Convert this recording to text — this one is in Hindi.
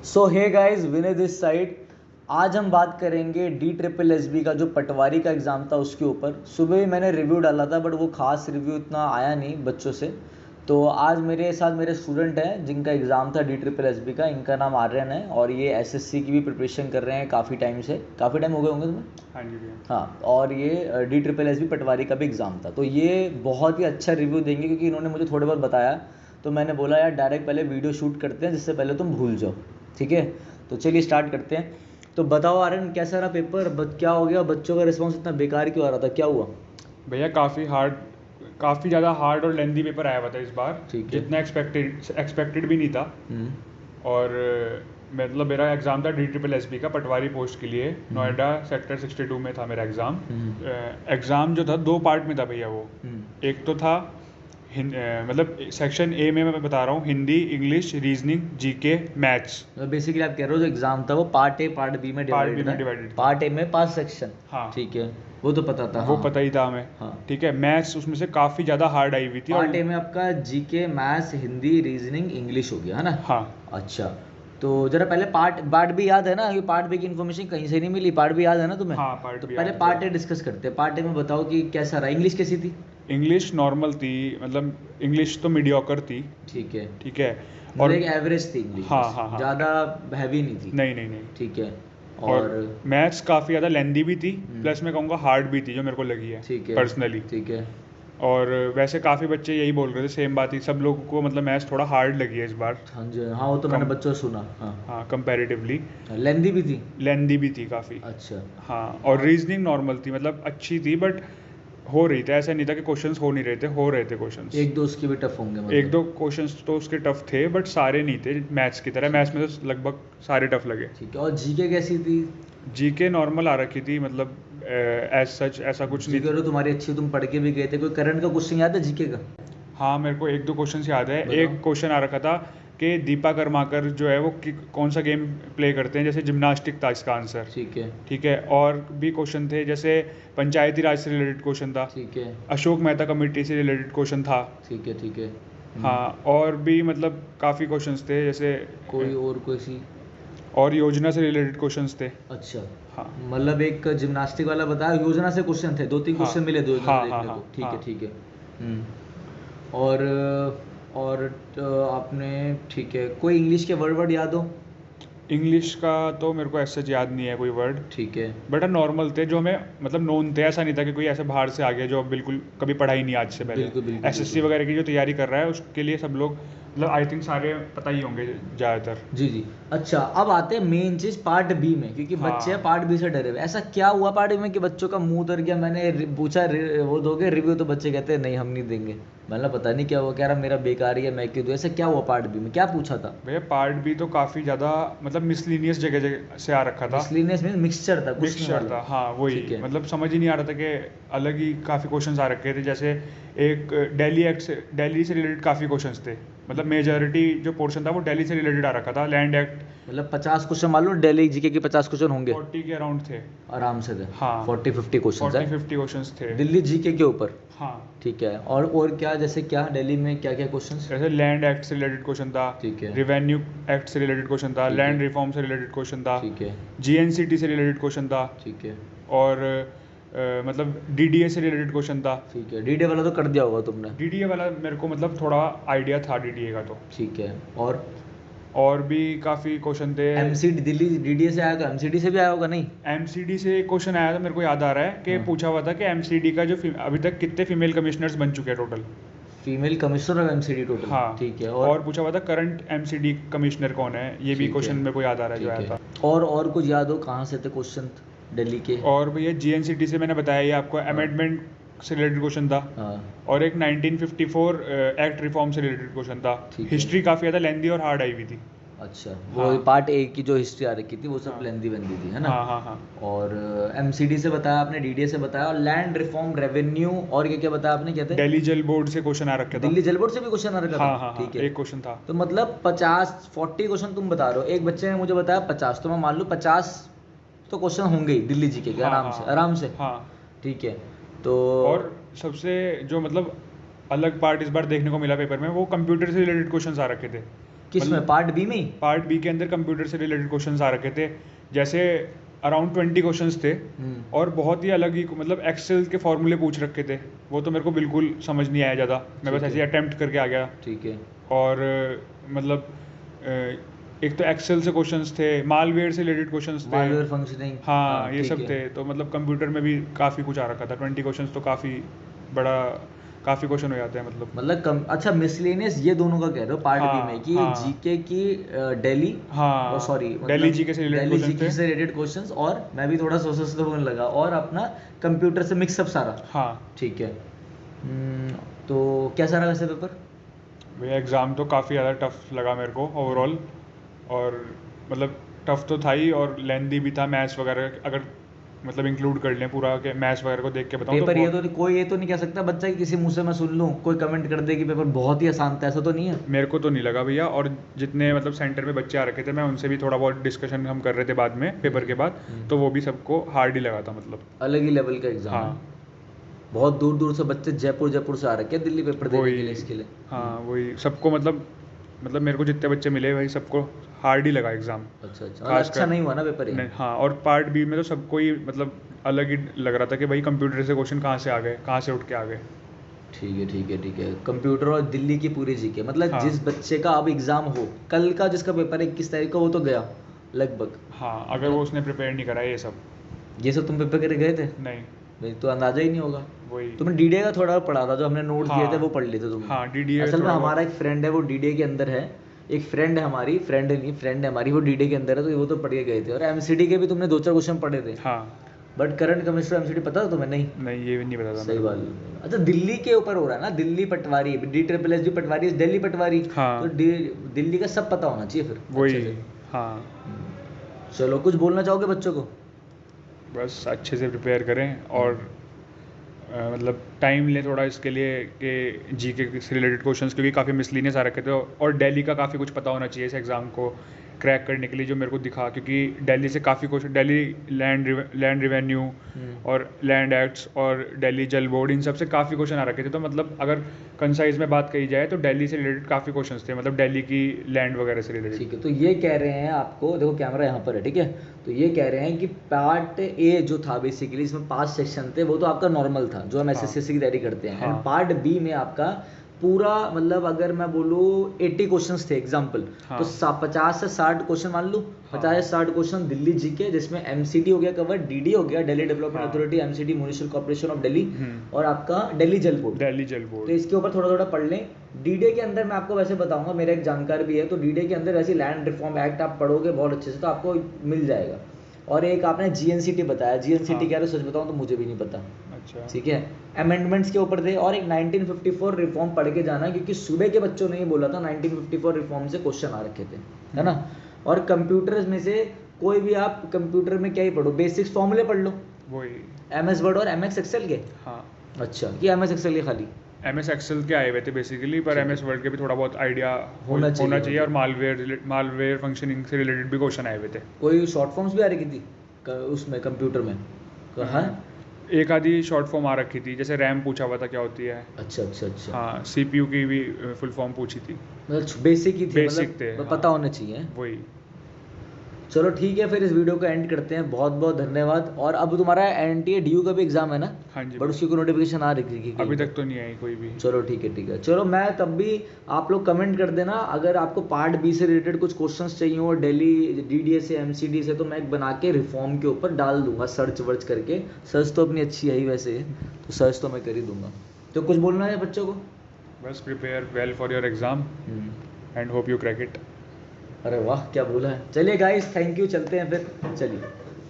So hey guys, Vinay this side. आज हम बात करेंगे DSSB का जो पटवारी का एग्ज़ाम था उसके ऊपर। सुबह ही मैंने रिव्यू डाला था बट वो खास रिव्यू इतना आया नहीं बच्चों से। तो आज मेरे साथ मेरे स्टूडेंट हैं जिनका एग्ज़ाम था DSSB का। इनका नाम आर्यन है और ये SSC की भी प्रिपरेशन कर रहे हैं काफ़ी टाइम से। काफ़ी टाइम हो गए होंगे तुम्हें? हाँ जी भैया। हाँ, और ये DSSB पटवारी का भी एग्ज़ाम था। तो ये बहुत ही अच्छा रिव्यू देंगे क्योंकि इन्होंने मुझे थोड़े बहुत बताया। तो मैंने बोला यार डायरेक्ट पहले वीडियो शूट करते हैं जिससे पहले तुम भूल जाओ। ठीक है, तो चलिए स्टार्ट करते हैं। तो बताओ आर्यन, कैसा रहा पेपर? क्या हो गया? बच्चों का रिस्पॉन्स इतना बेकार क्यों आ रहा था? क्या हुआ? भैया काफ़ी ज़्यादा हार्ड और लेंदी पेपर आया हुआ था इस बार। ठीक है। जितना एक्सपेक्टेड भी नहीं था। और मतलब मेरा एग्ज़ाम था DSSB का पटवारी पोस्ट के लिए। नोएडा सेक्टर 62 में था मेरा एग्ज़ाम। एग्ज़ाम जो था 2 पार्ट में था भैया वो। एक तो था मतलब सेक्शन ए में मैं बता रहा हूँ, Hindi, English, reasoning, GK, maths. Basically आप कह रहे हो जो एग्जाम था वो पार्ट ए पार्ट बी में पार्ट बी डिवाइडेड में था। डिवाइडेड था। पार्ट ए में 5 सेक्शन। हाँ, ठीक है, वो तो पता था। वो हाँ पता ही था हमें। हाँ। ठीक है, मैथ्स उसमें से काफ़ी ज़्यादा हार्ड आई हुई थी। पार्ट ए और में आपका GK, maths, Hindi, reasoning, English हो गया है ना? हाँ अच्छा, तो जरा पहले पार्ट पार्ट बी याद है ना? ये पार्ट बी की इन्फॉर्मेशन कहीं से नहीं मिली। पार्ट बी याद है ना तुम्हें? हाँ, पार्ट तो बी पहले याद पार्ट है। ए डिस्कस करते हैं। पार्ट ए में बताओ कि कैसा रहा। इंग्लिश कैसी थी? इंग्लिश नॉर्मल थी, मतलब इंग्लिश तो मीडियोकर थी। ठीक है, ठीक है। मतलब और एक एवरेज थी इंग्लिश, हाँ बस हाँ हाँ। ज़्यादा हैवी नहीं थी। नहीं नहीं नहीं। ठीक है। और और मैथ्स काफ़ी ज़्यादा लेंदी भी थी, प्लस मैं कहूँगा हार्ड भी थी जो मेरे को लगी है ठीक है। पर्सनली। ठीक है। और वैसे काफ़ी बच्चे यही बोल रहे थे, सेम बात ही, सब लोगों को मतलब मैथ्स थोड़ा हार्ड लगी है इस बार। हाँ जी, हाँ वो तो मैंने बच्चों से सुना। हाँ, हाँ, कंपैरेटिवली लेंदी भी थी। लेंदी भी थी काफ़ी। अच्छा। हाँ, और रीजनिंग नॉर्मल थी, मतलब अच्छी थी, बट हो रही थी। ऐसा नहीं था कि क्वेश्चंस हो नहीं रहे थे, हो रहे थे क्वेश्चंस। एक दो उसके भी टफ होंगे एक मतलब। दो क्वेश्चंस तो उसके टफ थे, बट सारे नहीं थे मैथ्स की तरह। मैथ्स में तो लगभग सारे टफ लगे। ठीक है। और जीके कैसी थी? जीके नॉर्मल आ रखी थी, मतलब एज सच ऐसा कुछ नहीं जीके था। तो तुम्हारी अच्छी, तुम पढ़ के भी गए थे। कोई करंट का क्वेश्चन याद है जीके का? हाँ, मेरे को एक दो क्वेश्चंस याद है। बताओ। एक क्वेश्चन आ रखा था कि दीपा कर्माकर जो है वो कौन सा गेम प्ले करते हैं, जैसे जिम्नास्टिक था इसका आंसर। ठीक है। ठीक है, और भी क्वेश्चन थे, जैसे पंचायती राज से रिलेटेड क्वेश्चन था, ठीक है। अशोक मेहता कमेटी से रिलेटेड क्वेश्चन था। ठीक है। ठीक है। हाँ, और भी मतलब काफ़ी क्वेश्चंस थे, जैसे कोई और कोई सी? और योजना से रिलेटेड क्वेश्चंस थे। अच्छा, हाँ मतलब एक जिम्नास्टिक वाला बताया, योजना से क्वेश्चन थे। 2-3 हाँ क्वेश्चन मिले दो योजना हाँ से हाँ देखने हाँ को। ठीक है। हाँ। ठीक है। और और आपने, ठीक है, कोई इंग्लिश के वर्ड वर्ड याद हो? इंग्लिश का तो मेरे को ऐसे याद नहीं है कोई वर्ड, ठीक है। बट नॉर्मल थे जो हमें मतलब नोन थे। ऐसा नहीं था कि कोई ऐसे बाहर से आ गया जो बिल्कुल कभी पढ़ा ही नहीं आज से पहले। बिल्कुल बिल्कुल एसएससी बिल्कुल। वगैरह की जो तैयारी कर रहा है उसके लिए सब लोग मतलब आई थिंक सारे पता ही होंगे ज़्यादातर। जी जी। अच्छा, अब आते हैं मेन चीज पार्ट बी में, क्योंकि बच्चे हाँ पार्ट बी से डरे हुए। ऐसा क्या हुआ पार्ट बी में कि बच्चों का मुंह उतर गया? मैंने पूछा वो दोगे रिव्यू? तो बच्चे कहते हैं नहीं हम नहीं देंगे। मतलब पता नहीं क्या हुआ, कह रहा मेरा बेकार ही है, मैं क्यों दूं। ऐसा क्या हुआ पार्ट बी में? क्या पूछा था? भैया, पार्ट भी तो काफ़ी ज़्यादा मतलब मिसलिनियस जगह जगह से आ रखा था। मिसलिनियस मीन मिक्सचर था, कुछ नहीं मिक्सचर वाला। था, हाँ वही। ठीक है। मतलब समझ ही नहीं आ रहा था कि अलग ही काफ़ी क्वेश्चंस आ रखे थे। जैसे एक दिल्ली से रिलेटेड काफ़ी क्वेश्चंस थे, मतलब मेजॉरिटी जो पोर्शन था वो दिल्ली से रिलेटेड आ रखा था। लैंड एक्ट मतलब 50 क्वेश्चन मान लो, दिल्ली जीके के 50 क्वेश्चन होंगे 40 के अराउंड थे। आराम से थे। हाँ, 40-50 क्वेश्चन 40-50 क्वेश्चंस थे। है दिल्ली जीके के ऊपर। हाँ, ठीक है। और क्या, जैसे क्या दिल्ली में क्या क्या क्वेश्चंस? जैसे लैंड एक्ट से रिलेटेड क्वेश्चन था, ठीक है। रिवेन्यू एक्ट से रिलेटेड क्वेश्चन था, ठीक है। लैंड रिफॉर्म से रिलेटेड क्वेश्चन था, ठीक है। जीएनसीटी से रिलेटेड क्वेश्चन था, ठीक है। और मतलब डीडीए से रिलेटेड क्वेश्चन था। ठीक है। डीडे वाला तो कर दिया होगा तुमने? डीडीए वाला मेरे को मतलब थोड़ा आइडिया था डीडीए का तो। ठीक है। और भी काफ़ी क्वेश्चन थे। एमसीडी दिल्ली डीडीए से आया तो एमसीडी से भी आया होगा नहीं? एमसीडी से एक क्वेश्चन आया था, मेरे को याद आ रहा है कि हाँ। पूछा हुआ था कि एमसीडी का जो अभी तक कितने फीमेल कमिश्नर्स बन चुके हैं total. Female commissioner of MCD total? हाँ, ठीक है। और पूछा हुआ था करंट एमसीडी कमिश्नर कौन है, ये भी ठीक क्वेश्चन है। मेरे को याद आ रहा है जो ठीक आया है। था। और कुछ याद हो कहाँ से थे क्वेश्चन दिल्ली के? और भैया जीएनसीटी से मैंने बताया ये आपको, हाँ। अमेंडमेंट से रिलेटेड क्वेश्चन था। हाँ। और एक 1954 एक्ट रिफॉर्म से रिलेटेड क्वेश्चन था। ठीक है। हिस्ट्री काफ़ी ज़्यादा लेंदी और हार्ड आई हुई थी। अच्छा, वो हाँ पार्ट ए की जो हिस्ट्री आ रखी थी वो सब हाँ लेंदी बंदी थी, है ना? हाँ हाँ हाँ। और एमसीडी से बताया आपने, डीडीए से बताया, और लैंड रिफॉर्म, रेवेन्यू, और क्या क्या बताया आपने? क्या थे? दिल्ली जल बोर्ड से क्वेश्चन आ रखा था। दिल्ली जल बोर्ड से भी क्वेश्चन आ रखा था? हाँ हाँ हाँ, ठीक है। एक क्वेश्चन था। तो मतलब 50-40 क्वेश्चन तुम बता रहे हो। एक बच्चे ने मुझे बताया 50, तो मैं मान लूँ 50 तो क्वेश्चन होंगे ही दिल्ली जीके के, हाँ आराम हाँ से आराम से। हाँ। ठीक है। तो और सबसे जो मतलब अलग पार्ट इस बार देखने को मिला पेपर में, वो कंप्यूटर से रिलेटेड क्वेश्चंस आ रखे थे। किस में, पार्ट बी में ही? पार्ट बी के अंदर कंप्यूटर से रिलेटेड क्वेश्चंस आ रखे थे, जैसे अराउंड 20 क्वेश्चंस थे और बहुत ही अलग ही, मतलब एक्सेल के फॉर्मूले पूछ रखे थे। वो तो मेरे को बिल्कुल समझ नहीं आया ज़्यादा, मैं बस ऐसे ही अटेम्प्ट करके आ गया। ठीक है। और मतलब एक तो एक्सेल से क्वेश्चंस थे, मालवेयर से रिलेटेड क्वेश्चंस थे, मालवेयर फंक्शनिंग, हाँ ये ठीक सब है। थे। तो मतलब कंप्यूटर में भी काफ़ी कुछ आ रखा था, 20 क्वेश्चंस तो काफ़ी क्वेश्चन हो जाते हैं मतलब। अच्छा, मिसलेनियस ये दोनों का कह रहे हो पार्ट बी में, कि हाँ जीके की दिल्ली, हाँ सॉरी दिल्ली जीके से रिलेटेड दिल्ली क्वेश्चन जीके थे। से रिलेटेड क्वेश्चंस, और मैं भी थोड़ा सोच बोलने लगा, और अपना कंप्यूटर से मिक्सअप सारा। हाँ ठीक है। तो कैसा रहा वैसे पेपर? भैया एग्ज़ाम तो काफ़ी ज़्यादा टफ लगा मेरे को ओवरऑल, और मतलब टफ तो था ही और लेंदी भी था। मैथ्स वगैरह अगर मतलब इंक्लूड कर लें पूरा, के मैथ्स वगैरह को देख के बताऊँ तो पेपर ये तो कोई ये तो नहीं कह सकता बच्चा कि किसी मुंह से मैं सुन लूँ, कोई कमेंट कर दे कि पेपर बहुत ही आसान था, ऐसा तो नहीं है? मेरे को तो नहीं लगा भैया। और जितने मतलब सेंटर में बच्चे आ रखे थे, मैं उनसे भी थोड़ा बहुत डिस्कशन हम कर रहे थे बाद में पेपर के बाद, तो वो भी सबको हार्ड ही लगा था मतलब। अलग ही लेवल का एग्जाम है। हाँ बहुत दूर दूर से बच्चे जयपुर से आ रखे हैं दिल्ली पेपर देने के लिए, इसके लिए। हाँ वही सबको मतलब मेरे को जितने बच्चे मिले भाई सबको हार्ड ही लगा एग्ज़ाम। अच्छा अच्छा, मतलब अच्छा नहीं हुआ ना पेपर ये? नहीं, हाँ। और पार्ट बी में तो सबको ही मतलब अलग ही लग रहा था कि भाई कंप्यूटर से क्वेश्चन कहाँ से आ गए, कहाँ से उठ के आ गए। ठीक है ठीक है ठीक है। कंप्यूटर और दिल्ली की पूरी जीके, मतलब हाँ जिस बच्चे का अब एग्जाम हो, कल का जिसका पेपर है 21 तारीख का, वो तो गया लगभग। हाँ, अगर वो उसने प्रिपेयर नहीं करा ये सब। ये सब तुम पेपर करके गए थे? नहीं, भाई तो अंदाजा ही नहीं होगा। वही। तुमने डीडीए का थोड़ा पढ़ा था, जो हमने नोट दिए थे हाँ वो पढ़ लिए थे तुमने? हाँ डीडीए असल में थोड़ा हमारा बहुत। एक फ्रेंड है, वो डीडीए के अंदर है। एक फ्रेंड है हमारी, फ्रेंड नहीं फ्रेंड है हमारी, वो डीडीए के अंदर है, तो वो तो पढ़ के गए थे। और एमसीडी के भी तुमने 2-4 क्वेश्चन पढ़े थे। हाँ बट करंट केमिस्ट्री एमसीडी पता था तुम्हें? नहीं। नहीं, ये भी नहीं पता था सही मेरे को। बात। अच्छा, दिल्ली के ऊपर हो रहा है ना, दिल्ली पटवारी, DSSS पटवारी, दिल्ली पटवारी। हाँ। तो दिल्ली का सब पता होना चाहिए फिर वही। अच्छे से। हाँ चलो, कुछ बोलना चाहोगे बच्चों को? बस अच्छे से प्रिपेयर करें और मतलब टाइम लें थोड़ा इसके लिए कि जीके से रिलेटेड क्वेश्चंस, क्योंकि काफ़ी मिसलीनियस आ रखे थे। और दिल्ली का काफ़ी कुछ पता होना चाहिए इस एग्ज़ाम को क्रैक करने के लिए, जो मेरे को दिखा। क्योंकि दिल्ली से काफ़ी क्वेश्चन, दिल्ली लैंड रिवेन्यू और लैंड एक्ट्स और दिल्ली जल बोर्ड, इन सब से काफ़ी क्वेश्चन आ रखे थे। तो मतलब अगर कंसाइज में बात कही जाए तो दिल्ली से रिलेटेड काफ़ी क्वेश्चंस थे, मतलब दिल्ली की लैंड वगैरह से रिलेटेड। ठीक है, तो ये कह रहे हैं आपको, देखो कैमरा यहाँ पर है, ठीक है? तो ये कह रहे हैं कि पार्ट ए जो था बेसिकली, इसमें 5 सेक्शन थे, वो तो आपका नॉर्मल था जो हम एसएससी की तैयारी करते हैं। एंड पार्ट बी में आपका पूरा, मतलब अगर मैं बोलूँ 80 क्वेश्चंस थे एग्जाम्पल, तो 50 से 60 क्वेश्चन मान लो, 50 से 60 क्वेश्चन दिल्ली जीके, जिसमें एमसीडी हो गया कवर, डीडी हो गया, Delhi development authority, MCD municipal corporation of Delhi, और आपका दिल्ली जल बोर्ड। तो इसके ऊपर थोड़ा थोड़ा पढ़ लें। डीडे के अंदर मैं आपको वैसे बताऊंगा, मेरा एक जानकार भी है, तो डीडे के अंदर वैसे लैंड रिफॉर्म एक्ट आप पढ़ोगे बहुत अच्छे से तो आपको मिल जाएगा। और एक आपने जीएनसीटी बताया, जीएनसीटी क्या है, सच बताऊं तो मुझे भी नहीं पता। अच्छा। ठीक है, अमेंडमेंट्स के ऊपर थे। और एक 1954 रिफॉर्म पढ़ के जाना, क्योंकि सुबह के बच्चों ने ही बोला था 1954 रिफॉर्म से क्वेश्चन आ रखे थे, है ना? और कंप्यूटर्स में से कोई भी आप कंप्यूटर में क्या ही पढ़ो, बेसिक्स फॉर्मूले पढ़ लो, वही MS वर्ड और MS एक्सेल के। हाँ, अच्छा, ये MS एक्सेल के खाली? MS एक्सेल के आए हुए थे बेसिकली, पर MS वर्ड के भी थोड़ा बहुत आइडिया होना चाहिए और मालवेयर फंक्शनिंग से रिलेटेड भी क्वेश्चन आए हुए थे। कोई शॉर्ट फॉर्म्स भी आ रही थी उसमें कंप्यूटर में? हाँ, एक आधी शॉर्ट फॉर्म आ रखी थी, जैसे रैम पूछा हुआ था क्या होती है। अच्छा अच्छा अच्छा। हाँ, CPU की भी फुल फॉर्म पूछी थी। मतलब बेसिक ही थे, बेसिक थे, मतलब हाँ। पता होने चाहिए। वही। चलो ठीक है, फिर इस वीडियो को एंड करते हैं। बहुत बहुत धन्यवाद। और अब तुम्हारा NTA DU का भी एग्जाम है ना? हाँ जी। बट उसकी कोई नोटिफिकेशन आ रही थी? अभी तक तो नहीं आई कोई भी। चलो ठीक है ठीक है। चलो, मैं तब भी आप लोग कमेंट कर देना अगर आपको पार्ट बी से रिलेटेड कुछ क्वेश्चंस चाहिए हो, दिल्ली DDA से, MCD से, तो मैं बना के रिफॉर्म के ऊपर डाल दूंगा सर्च वर्च करके। सर्च तो अपनी अच्छी है ही वैसे, तो सर्च तो मैं कर ही दूंगा। तो कुछ बोलना है बच्चों को? बस prepare well for your exam and hope you crack it. अरे वाह, क्या बोला है। चलिए गाइस, थैंक यू, चलते हैं फिर, चलिए।